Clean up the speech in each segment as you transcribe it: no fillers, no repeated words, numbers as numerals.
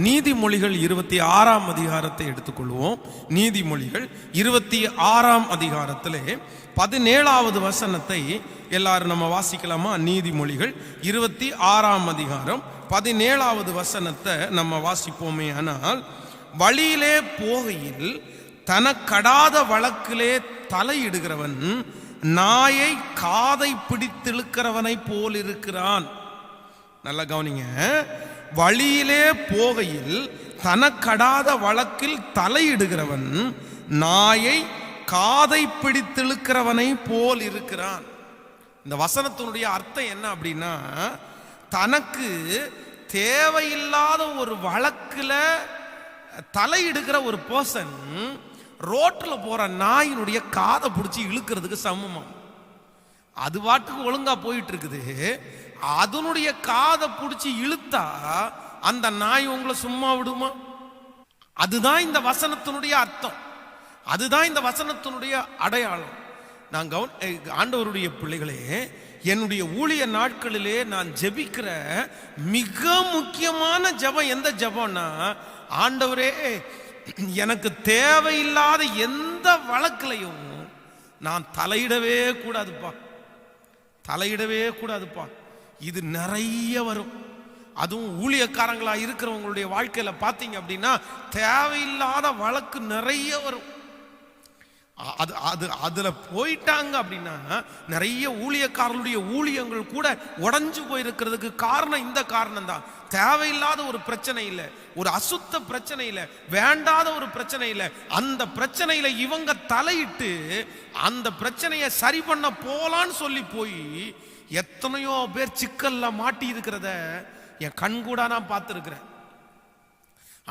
நீதிமொழிகள் 26ஆம் அதிகாரத்தை எடுத்துக்கொள்வோம். நீதிமொழிகள் 26ஆம் அதிகாரத்திலே 17வது வசனத்தை எல்லாரும் நம்ம வாசிக்கலாமா? நீதிமொழிகள் 26ஆம் அதிகாரம் 17வது வசனத்தை நம்ம வாசிப்போமே. ஆனால், வழியிலே போகையில் தனக்கடாத வழக்கிலே தலையிடுகிறவன் நாயை காதை பிடித்திழுக்கிறவனை போல் இருக்கிறான். நல்லா கவனிங்க. வழியிலே போகையில் தனக்கடாத வழக்கில் தலையிடுகிறவன் நாயை காதை பிடித்திழுக்கிறவனை போல் இருக்கிறான். இந்த வசனத்தினுடைய அர்த்தம் என்ன அப்படின்னா, தனக்கு தேவையில்லாத ஒரு வழக்குல தலையிடுகிற ஒரு பர்சன் ரோட்டில் போற நாயினுடைய காதை பிடிச்சி இழுக்கிறதுக்கு சமமா. அது வாட்டுக்கு ஒழுங்கா போயிட்டு இருக்குது, அதனுடைய காதை பிடிச்சி இழுத்தா அந்த நாய் உங்களை சும்மா விடுமா? அதுதான் இந்த வசனத்தினுடைய அர்த்தம், அதுதான் இந்த வசனத்தினுடைய அடையாளம். நான் ஆண்டவருடைய பிள்ளைகளே, என்னுடைய ஊழிய நாட்களிலே நான் ஜெபிக்கிற மிக முக்கியமான ஜெபம் எந்த ஜெபம்னா, ஆண்டவரே, எனக்கு தேவையில்லாத எந்த வழக்கிலையும் நான் தலையிடவே கூடாதுப்பா, தலையிடவே கூடாதுப்பா. இது நிறைய வரும். அதுவும் ஊழியக்காரங்களா இருக்கிறவங்களுடைய வாழ்க்கையில பார்த்தீங்க அப்படின்னா தேவையில்லாத வழக்கு நிறைய வரும். அதுல போயிட்டாங்க அப்படின்னா நிறைய ஊழியக்காரர்களுடைய ஊழியங்கள் கூட உடைஞ்சு போயிருக்கிறதுக்கு காரணம் இந்த காரணம் தான். தேவையில்லாத ஒரு பிரச்சனை இல்லை, ஒரு அசுத்த பிரச்சனை இல்லை, வேண்டாத ஒரு பிரச்சனை இல்லை, அந்த பிரச்சனையில இவங்க தலையிட்டு அந்த பிரச்சனையை சரி பண்ண போலான்னு சொல்லி போய் எத்தனையோ பேர் சிக்கல்ல மாட்டி இருக்கிறத என் கண்கூடா நான் பார்த்துருக்கிறேன்.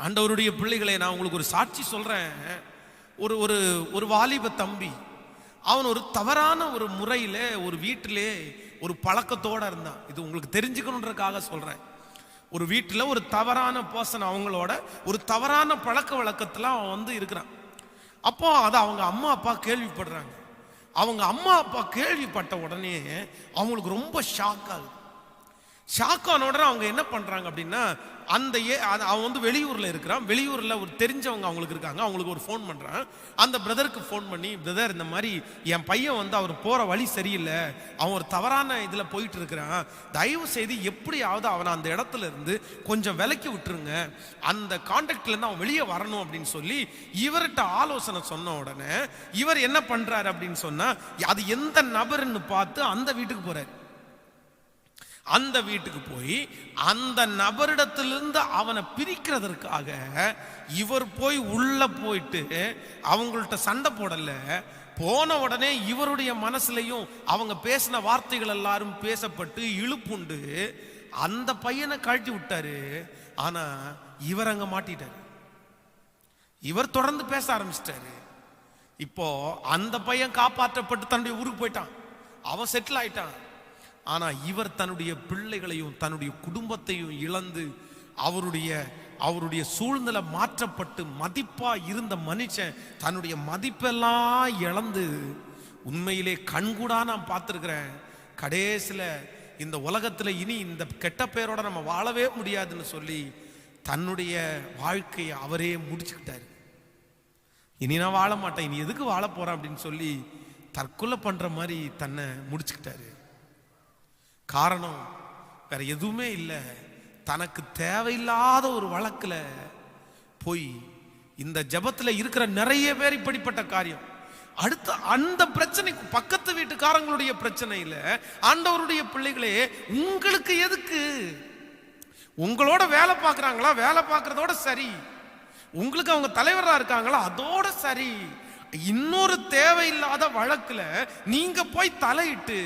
ஆண்டவருடைய பிள்ளைகளை, நான் உங்களுக்கு ஒரு சாட்சி சொல்றேன். ஒரு ஒரு ஒரு வாலிப தம்பி, அவன் ஒரு தவறான ஒரு முறையில ஒரு வீட்டிலே ஒரு பழக்கத்தோட இருந்தான். இது உங்களுக்கு தெரிஞ்சுக்கணுன்றதுக்காக சொல்றேன். ஒரு வீட்டில் ஒரு தவறான பர்சன், அவங்களோட ஒரு தவறான பழக்க வழக்கத்துல அவன் இருக்கிறான். அப்போ அதை அவங்க அம்மா அப்பா கேள்விப்படுறாங்க. அவங்க அம்மா அப்பா கேள்விப்பட்ட உடனே அவங்களுக்கு ரொம்ப ஷாக் ஆகுது. ஷாக் ஆன உடனே அவங்க என்ன பண்றாங்க அப்படின்னா, அவன் வெளியூர்ல இருக்கிறான். வெளியூர்ல ஒரு தெரிஞ்சவங்க அவங்களுக்கு இருக்காங்க. அவங்களுக்கு ஒரு ஃபோன் பண்றான். அந்த பிரதருக்கு ஃபோன் பண்ணி, பிரதர், இந்த மாதிரி என் பையன் அவர் போற வழி சரியில்லை, அவன் ஒரு தவறான இதுல போயிட்டு இருக்கிறான், தயவு செய்து எப்படியாவது அவனை அந்த இடத்துல இருந்து கொஞ்சம் விலக்கி விட்டுருங்க, அந்த கான்டாக்ட்ல இருந்து அவன் வெளியே வரணும் அப்படின்னு சொல்லி இவர்கிட்ட ஆலோசனை சொன்ன உடனே இவர் என்ன பண்றாரு அப்படின்னு சொன்னா, அது எந்த நபர்னு பார்த்து அந்த வீட்டுக்கு போறாரு. அந்த வீட்டுக்கு போய் அந்த நபரிடத்திலிருந்து அவனை பிரிக்கிறதற்காக இவர் போய் உள்ள போயிட்டு அவங்கள்ட்ட சண்டை போடல. போன உடனே இவருடைய மனசுலையும் அவங்க பேசின வார்த்தைகள் எல்லாரும் பேசப்பட்டு இழுப்புண்டு அந்த பையனை கழட்டி விட்டாரு. ஆனா இவர் அங்க மாட்டிட்டாரு. இவர் தொடர்ந்து பேச ஆரம்பிச்சிட்டாரு. இப்போ அந்த பையன் காப்பாற்றப்பட்டு தன்னுடைய ஊருக்கு போயிட்டான், அவன் செட்டில் ஆயிட்டான். ஆனா இவர் தன்னுடைய பிள்ளைகளையும் தன்னுடைய குடும்பத்தையும் இழந்து அவருடைய சூழ்நிலை மாற்றப்பட்டு மதிப்பா இருந்த மனுஷன் தன்னுடைய மதிப்பெல்லாம் இழந்து, உண்மையிலே கண்கூடா நான் பார்த்திருக்கிறேன், கடைசியில இந்த உலகத்துல இனி இந்த கெட்ட பேரோட நம்ம வாழவே முடியாதுன்னு சொல்லி தன்னுடைய வாழ்க்கையை அவரே முடிச்சுக்கிட்டாரு. இனி நான் வாழ மாட்டேன், இனி எதுக்கு வாழ போறேன் அப்படின்னு சொல்லி தற்கொலை பண்ற மாதிரி தன்னை முடிச்சுக்கிட்டாரு. காரணம் வேற எதுவுமே இல்லை, தனக்கு தேவையில்லாத ஒரு வழக்குல போய் இந்த ஜபத்துல இருக்கிற நிறைய பேர் இப்படிப்பட்ட காரியம். அடுத்த அந்த பிரச்சனை பக்கத்து வீட்டுக்காரங்களுடைய பிரச்சனை இல்ல, ஆண்டவருடைய பிள்ளைகளே, உங்களுக்கு எதுக்கு? உங்களோட வேலை பார்க்கறாங்களா, வேலை பார்க்கறதோட சரி, உங்களுக்கு அவங்க தலைவரா இருக்காங்களா, அதோட சரி, இன்னொரு தேவையில்லாத வழக்குல நீங்க போய் தலையிட்டு,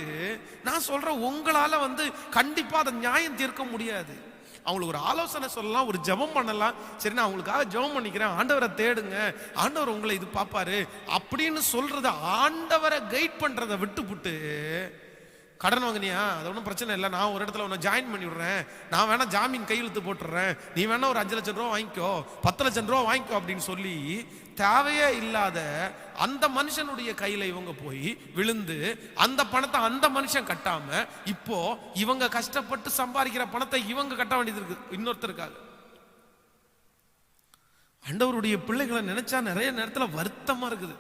நான் சொல்றேன், உங்களால கண்டிப்பா அதை நியாயம் தீர்க்க முடியாது. அவங்களுக்கு ஒரு ஆலோசனை சொல்லலாம், ஒரு ஜெபம் பண்ணலாம், சரி நான் அவங்களுக்காக ஜெபம் பண்ணிக்கிறேன், ஆண்டவரை தேடுங்க, ஆண்டவர் உங்களை இது பார்ப்பாரு அப்படின்னு சொல்றத, ஆண்டவரை கைட் பண்றதை விட்டுப்புட்டு, கடன் வாங்கினியா, அது ஒன்றும் பிரச்சனை இல்லை, நான் ஒரு இடத்துல உன்னை ஜாயின் பண்ணி விடுறேன், நான் வேணா ஜாமீன் கையெழுத்து போட்டுடுறேன், நீ வேணா ஒரு 5 லட்சம் ரூபா வாங்கிக்கோ, 10 லட்சம் ரூபா வாங்கிக்கோ அப்படின்னு சொல்லி தேவையே இல்லாத அந்த மனுஷனுடைய கையில இவங்க போய் விழுந்து அந்த பணத்தை அந்த மனுஷன் கட்டாம இப்போ இவங்க கஷ்டப்பட்டு சம்பாதிக்கிற பணத்தை இவங்க கட்ட வேண்டியது இருக்கு இன்னொருத்தருக்காக. ஆண்டவருடைய பிள்ளைகளை நினைச்சா நிறைய நேரத்துல வருத்தமா இருக்குது.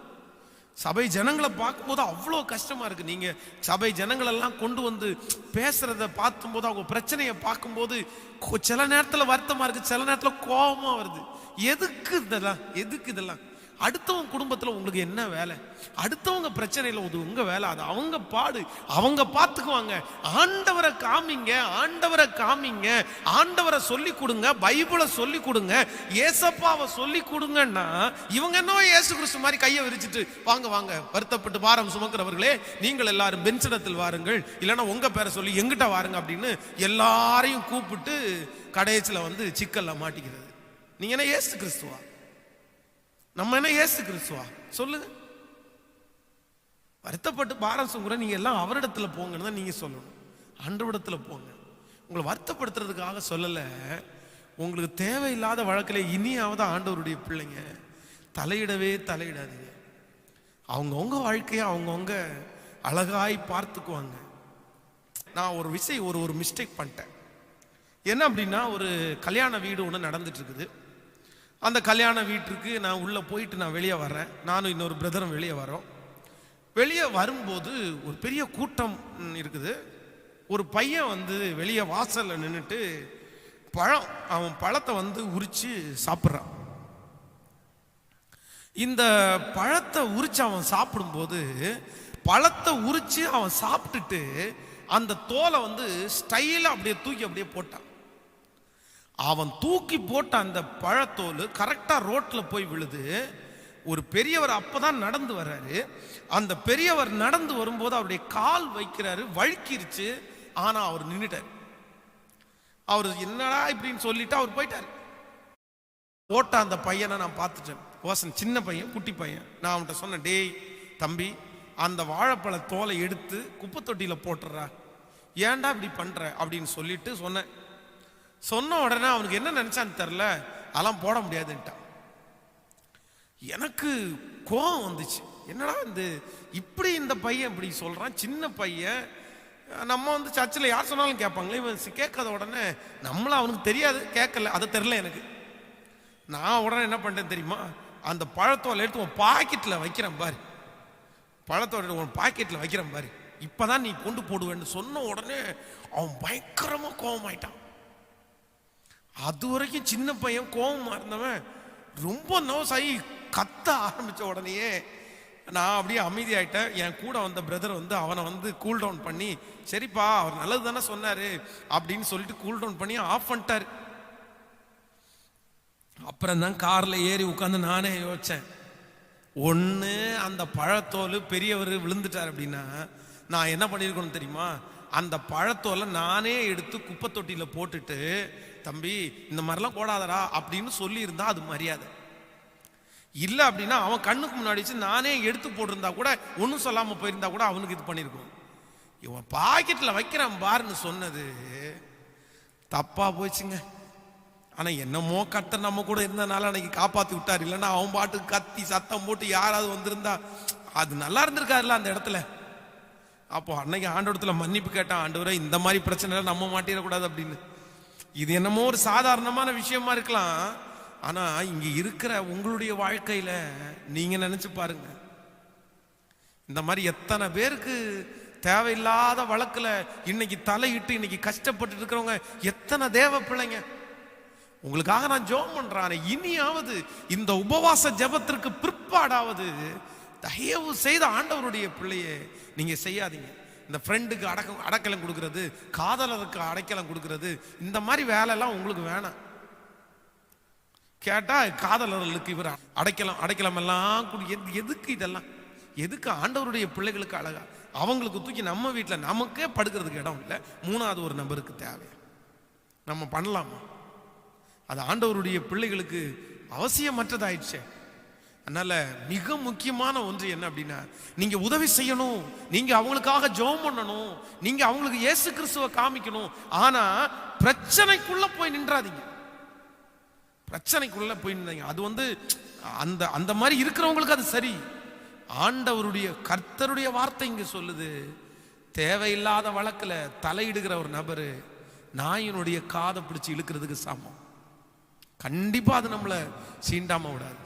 சபை ஜனங்களை பார்க்கும்போது அவ்வளோ கஷ்டமா இருக்கு. நீங்க சபை ஜனங்கள் எல்லாம் கொண்டு வந்து பேசுறத பார்க்கும்போது, அவங்க பிரச்சனையை பார்க்கும்போது சில நேரத்துல வருத்தமா இருக்கு, சில நேரத்துல கோபமா வருது. எதுக்கு இதெல்லாம்? எதுக்கு இதெல்லாம்? அடுத்தவங்க குடும்பத்துல உங்களுக்கு என்ன வேலை? அடுத்தவங்க பிரச்சனையில உங்க வேலை, அது அவங்க பாடு, அவங்க பார்த்துக்குவாங்க. ஆண்டவரை காமிங்க, ஆண்டவரை காமிங்க, ஆண்டவரை சொல்லி கொடுங்க, பைபிளை சொல்லி கொடுங்க, ஏசப்பாவை சொல்லி கொடுங்கன்னா இவங்க என்ன இயேசு கிறிஸ்து மாதிரி கையை விரிச்சிட்டு வாங்க வாங்க வருத்தப்பட்டு பாரம் சுமக்கிறவர்களே நீங்கள் எல்லாரும் பென்சிடத்தில் வாருங்கள், இல்லைன்னா உங்க பேரை சொல்லி எங்கிட்ட வாருங்க அப்படின்னு எல்லாரையும் கூப்பிட்டு கடைசியில் வந்து சிக்கல்ல மாட்டிக்கிறது. நீங்க என்ன இயேசு கிறிஸ்துவா? நம்ம என்ன இயேசு கிறிஸ்துவா? சொல்லுங்க. வருத்தப்பட்டு பாரம் சுமக்கிற நீங்க எல்லாம் அவரிடத்துல போங்கன்னு தான் நீங்க சொல்லணும். ஆண்டவரிடத்துல போங்க. உங்களை வருத்தப்படுத்துறதுக்காக சொல்லல. உங்களுக்கு தேவையில்லாத வழக்கில் இனியாவது ஆண்டவருடைய பிள்ளைங்க தலையிடவே தலையிடாதீங்க. அவங்கவுங்க வாழ்க்கையை அவங்கவுங்க அழகாய் பார்த்துக்குவாங்க. நான் ஒரு விஷயம் ஒரு மிஸ்டேக் பண்ணிட்டேன். என்ன அப்படின்னா, ஒரு கல்யாண வீடு ஒன்று நடந்துட்டு இருக்குது. அந்த கல்யாண வீட்டுக்கு நான் உள்ளே போயிட்டு நான் வெளியே வர்றேன். நானும் இன்னொரு பிரதரும் வெளியே வரோம். வெளியே வரும்போது ஒரு பெரிய கூட்டம் இருக்குது. ஒரு பையன் வந்து வெளியே வாசலில் நின்றுட்டு அவன் பழத்தை வந்து உரிச்சு சாப்பிட்றான். இந்த பழத்தை உரிச்சு அவன் சாப்பிடும்போது, பழத்தை உரிச்சு அவன் சாப்பிட்டுட்டு அந்த தோலை வந்து ஸ்டைலாக அப்படியே தூக்கி அப்படியே போட்டான். அவன் தூக்கி போட்ட அந்த பழத்தோல் கரெக்டா ரோட்ல போய் விழுது. ஒரு பெரியவர் அப்பதான் நடந்து வர்றாரு. அந்த பெரியவர் நடந்து வரும்போது அவருடைய கால் வைக்கிறாரு, வழுக்கிருச்சு. ஆனா அவர் நின்னுட்டார். அவர் என்னடா இப்படின்னு சொல்லிட்டு அவர் போயிட்டார். போட்ட அந்த பையனை நான் பார்த்துட்டேன். வாசன் சின்ன பையன், குட்டி பையன். நான் அவன்கிட்ட சொன்னேன், டேய் தம்பி, அந்த வாழைப்பழ தோலை எடுத்து குப்பை தொட்டியில போட்டுறா, ஏன்டா இப்படி பண்ற அப்படின்னு சொல்லிட்டு சொன்னேன். சொன்ன உடனே அவனுக்கு என்ன நினைச்சான்னு தெரியல, அதெல்லாம் போட முடியாதுன்ட்டான். எனக்கு கோபம் வந்துச்சு. என்னடா இப்படி இந்த பையன் இப்படி சொல்றான், சின்ன பையன். நம்ம வந்து சர்ச்சில் யார் சொன்னாலும் கேட்பாங்களே, இவன் கேட்காத உடனே நம்மள அவனுக்கு தெரியாது, கேட்கல, அது தெரியல எனக்கு. நான் உடனே என்ன பண்ணிட்டேன் தெரியுமா, அந்த பழத்தோலை எடுத்து உன் பாக்கெட்டில் வைக்கிறேன் பாரு, பழத்தோட உன் பாக்கெட்டில் வைக்கிறேன் பாரு, இப்பதான் நீ கொண்டு போடுவேன்னு சொன்ன உடனே அவன் பயங்கரமா கோபமாயிட்டான். அது வரைக்கும் சின்ன பையன் கோபமா இருந்தவன் ரொம்ப நர்வஸ் ஆகி கத்த ஆரம்பிச்ச உடனேயே நான் அப்படியே அமைதியாயிட்டேன். என் கூட வந்த பிரதர் வந்து அவனை வந்து கூல் டவுன் பண்ணி, சரிப்பா அவர் நல்லது தானே சொன்னாரு அப்படின்னு சொல்லிட்டு கூல் டவுன் பண்ணி ஆஃப் பண்ணிட்டாரு. அப்புறம் தான் கார்ல ஏறி உட்காந்து நானே யோசிச்சேன், ஒன்று அந்த பழத்தோல் பெரியவர் விழுந்துட்டார் அப்படின்னா நான் என்ன பண்ணியிருக்கணும் தெரியுமா, அந்த பழத்தோலை நானே எடுத்து குப்பை தொட்டியில போட்டுட்டு, தம்பி இந்த மாதிரிலாம் போடாதடா அப்படின்னு சொல்லி இருந்தா அது மரியாதை. இல்லை அப்படின்னா அவன் கண்ணுக்கு முன்னாடி நானே எடுத்து போட்டிருந்தா கூட, ஒன்றும் சொல்லாம போயிருந்தா கூட அவனுக்கு இது பண்ணியிருக்கும். இவன் பாக்கெட்ல வைக்கிறான் பாருன்னு சொன்னது தப்பா போச்சுங்க. ஆனா என்னமோ கர்த்தர் நம்ம கூட இருந்தனால அன்னைக்கு காப்பாத்தி விட்டார். இல்லைன்னா அவன் பாட்டுக்கு கத்தி சத்தம் போட்டு யாராவது வந்திருந்தா அது நல்லா இருந்திருக்காருல்ல அந்த இடத்துல. அப்போ அன்னைக்கு ஆண்டவரத்துல மன்னிப்பு கேட்டான், ஆண்டவரே இந்த மாதிரி பிரச்சனை நம்ம மாட்டிடக்கூடாது அப்படின்னு. இது என்னமோ ஒரு சாதாரணமான விஷயமா இருக்கலாம், ஆனா இங்க இருக்கிற உங்களுடைய வாழ்க்கையில நீங்க நினைச்சு பாருங்க, இந்த மாதிரி எத்தனை பேருக்கு தேவையில்லாத வழக்குல இன்னைக்கு தலையிட்டு இன்னைக்கு கஷ்டப்பட்டு இருக்கிறவங்க எத்தனை தேவ பிள்ளைங்க. உங்களுக்காக நான் ஜெபம் பண்றேன். இனியாவது இந்த உபவாச ஜெபத்திற்கு பிற்பாடாவது தயவு செய்த ஆண்டவருடைய பிள்ளையே நீங்க செய்யாதீங்க. இந்த ஃப்ரெண்டுக்கு அடைக்கலம் கொடுக்கறது, காதலருக்கு அடைக்கலம் கொடுக்கறது, இந்த மாதிரி வேலையெல்லாம் உங்களுக்கு வேணாம். கேட்டா காதலர்களுக்கு இவர் அடைக்கலம் எல்லாம் எதுக்கு இதெல்லாம்? எதுக்கு? ஆண்டவருடைய பிள்ளைகளுக்கு அழகா அவங்களுக்கு தூக்கி நம்ம வீட்டில் நமக்கே படுக்கிறதுக்கு இடம் இல்லை, மூணாவது ஒரு நபருக்கு தேவை. நம்ம பண்ணலாமா? அது ஆண்டவருடைய பிள்ளைகளுக்கு அவசியமற்றதாயிடுச்சு. அதனால மிக முக்கியமான ஒன்று என்ன அப்படின்னா, நீங்க உதவி செய்யணும், நீங்க அவங்களுக்காக ஜெபம் பண்ணணும், நீங்க அவங்களுக்கு இயேசு கிறிஸ்துவை காமிக்கணும். ஆனா பிரச்சனைக்குள்ள போய் நின்றாதீங்க. பிரச்சனைக்குள்ள போய் நின்றீங்க அது வந்து அந்த அந்த மாதிரி இருக்கிறவங்களுக்கு அது சரி. ஆண்டவருடைய கர்த்தருடைய வார்த்தை இங்க சொல்லுது, தேவையில்லாத வழக்குல தலையிடுகிற ஒரு நபரு நாயினுடைய காதை பிடிச்சு இழுக்கிறதுக்கு சமம். கண்டிப்பா அது நம்மளை சீண்டாம விடாது.